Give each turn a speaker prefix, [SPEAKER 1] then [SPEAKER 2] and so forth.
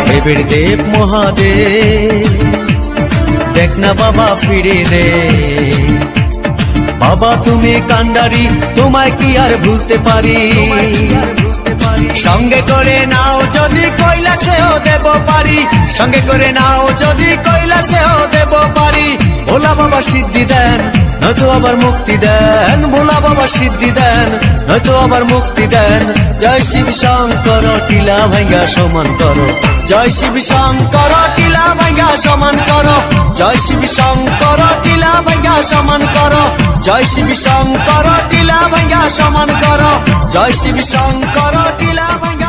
[SPEAKER 1] দেবের দেব মহাদেব দেখ না বাবা ফিরে দে। বাবা তুমি কান্ডারি, তোমায় কি আর ভুলতে পারি। সঙ্গে করে নাও যদি কৈলাসেও দেব পারি, সঙ্গে করে নাও যদি কৈলাসেও দেব পারি। ভোলা বাবা সিদ্ধি দেন নয়তো আবার মুক্তি দেন, ভোলা বাবা সিদ্ধি দেন নয়তো আবার মুক্তি দেন। জয় শিব শঙ্কর টিলা ভাঙ্গা সমান করো, জয় শিব শঙ্কর টিলা ভাঙ্গা সমান করো, জয় শিব শঙ্কর টিলা ভাঙ্গা সমান করো, জয় শিব শঙ্কর টিলা ভাঙ্গা সমান করো, জয় শিব শঙ্কর টিলা ভাঙ্গা